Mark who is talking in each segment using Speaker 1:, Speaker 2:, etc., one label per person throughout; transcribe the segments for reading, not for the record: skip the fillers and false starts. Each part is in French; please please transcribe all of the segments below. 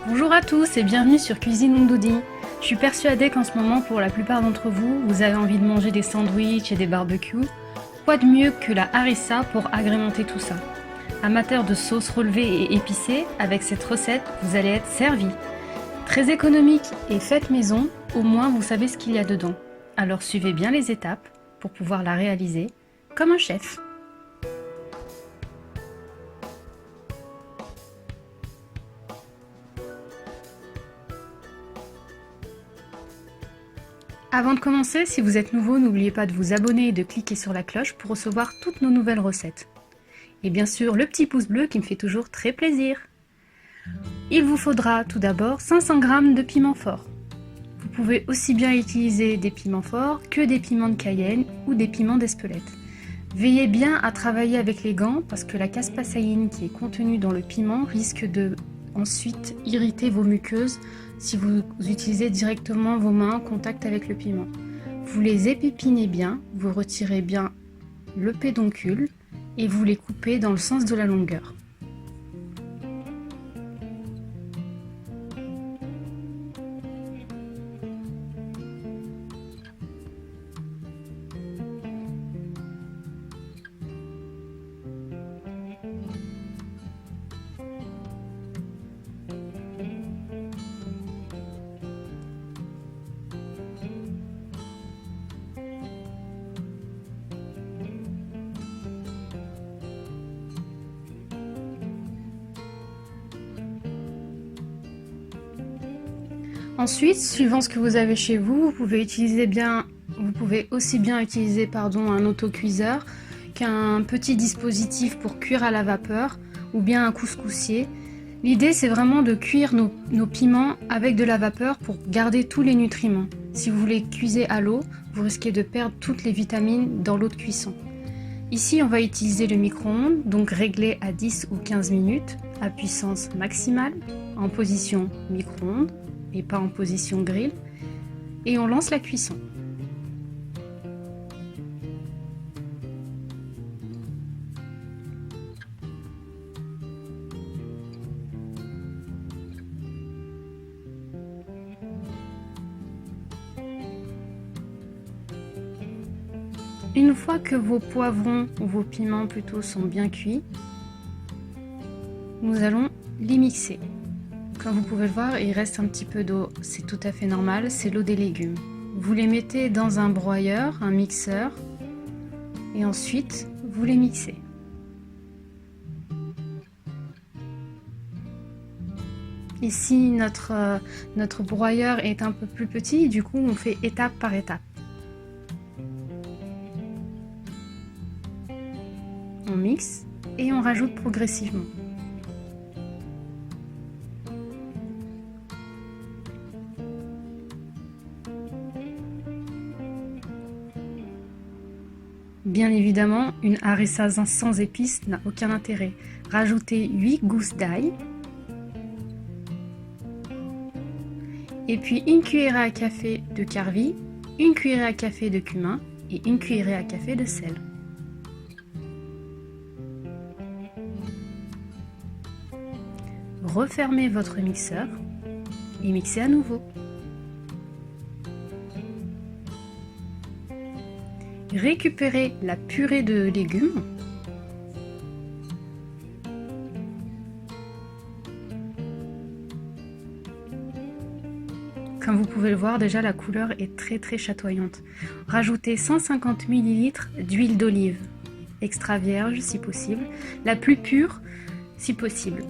Speaker 1: Bonjour à tous et bienvenue sur Cuisine Mondoudi. Je suis persuadée qu'en ce moment, pour la plupart d'entre vous, vous avez envie de manger des sandwichs et des barbecues. Quoi de mieux que la harissa pour agrémenter tout ça? Amateur de sauces relevées et épicées, avec cette recette, vous allez être servi. Très économique et faite maison, au moins vous savez ce qu'il y a dedans. Alors suivez bien les étapes pour pouvoir la réaliser comme un chef. Avant de commencer, si vous êtes nouveau, n'oubliez pas de vous abonner et de cliquer sur la cloche pour recevoir toutes nos nouvelles recettes. Et bien sûr, le petit pouce bleu qui me fait toujours très plaisir. Il vous faudra tout d'abord 500 g de piment fort. Vous pouvez aussi bien utiliser des piments forts que des piments de Cayenne ou des piments d'Espelette. Veillez bien à travailler avec les gants parce que la caspassaïne qui est contenue dans le piment risque de ensuite irriter vos muqueuses si vous utilisez directement vos mains en contact avec le piment. Vous les épépinez bien, vous retirez bien le pédoncule et vous les coupez dans le sens de la longueur. Ensuite, suivant ce que vous avez chez vous, vous pouvez aussi bien utiliser un autocuiseur qu'un petit dispositif pour cuire à la vapeur ou bien un couscoussier. L'idée, c'est vraiment de cuire nos piments avec de la vapeur pour garder tous les nutriments. Si vous les cuisez à l'eau, vous risquez de perdre toutes les vitamines dans l'eau de cuisson. Ici, on va utiliser le micro-ondes, donc réglé à 10 ou 15 minutes à puissance maximale, en position micro-ondes et pas en position grill, et on lance la cuisson. Une fois que vos poivrons ou vos piments plutôt sont bien cuits, nous allons les mixer. Comme vous pouvez le voir, il reste un petit peu d'eau, c'est tout à fait normal, c'est l'eau des légumes. Vous les mettez dans un broyeur, un mixeur, et ensuite vous les mixez. Ici, notre broyeur est un peu plus petit, du coup on fait étape par étape. On mixe et on rajoute progressivement. Bien évidemment, une harissa sans épices n'a aucun intérêt. Rajoutez 8 gousses d'ail et puis une cuillerée à café de carvi, une cuillerée à café de cumin et une cuillerée à café de sel. Refermez votre mixeur et mixez à nouveau. Récupérez la purée de légumes. Comme vous pouvez le voir, déjà la couleur est très chatoyante. Rajoutez 150 ml d'huile d'olive, extra vierge si possible, la plus pure si possible.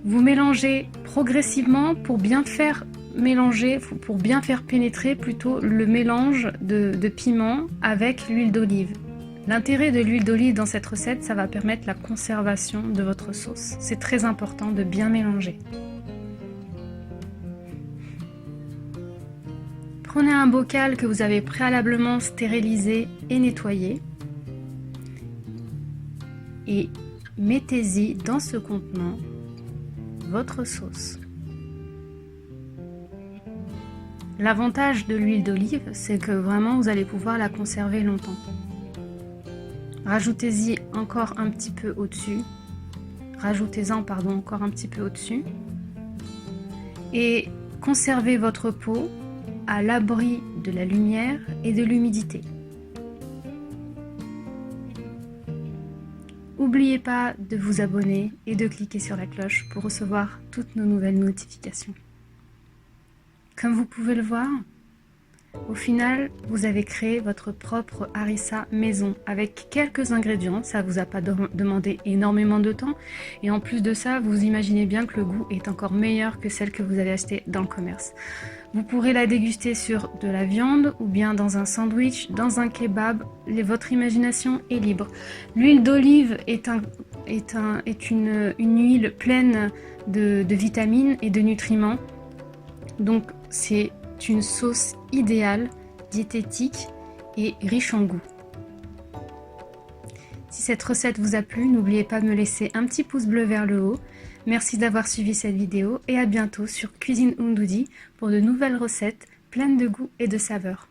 Speaker 1: Vous mélangez progressivement pour bien faire pénétrer plutôt le mélange de piment avec l'huile d'olive. L'intérêt de l'huile d'olive dans cette recette, ça va permettre la conservation de votre sauce. C'est très important de bien mélanger. Prenez un bocal que vous avez préalablement stérilisé et nettoyé et mettez-y dans ce contenant votre sauce. L'avantage de l'huile d'olive, c'est que vraiment vous allez pouvoir la conserver longtemps. Rajoutez-y encore un petit peu au-dessus. Rajoutez-en encore un petit peu au-dessus. et conservez votre peau à l'abri de la lumière et de l'humidité. N'oubliez pas de vous abonner et de cliquer sur la cloche pour recevoir toutes nos nouvelles notifications. Comme vous pouvez le voir, au final, vous avez créé votre propre harissa maison avec quelques ingrédients. Ça ne vous a pas demandé énormément de temps. Et en plus de ça, vous imaginez bien que le goût est encore meilleur que celle que vous avez achetée dans le commerce. Vous pourrez la déguster sur de la viande ou bien dans un sandwich, dans un kebab. Votre imagination est libre. L'huile d'olive est une huile pleine de vitamines et de nutriments. Donc c'est une sauce idéale, diététique et riche en goût. Si cette recette vous a plu, n'oubliez pas de me laisser un petit pouce bleu vers le haut. Merci d'avoir suivi cette vidéo et à bientôt sur Cuisine Oundoudi pour de nouvelles recettes pleines de goût et de saveurs.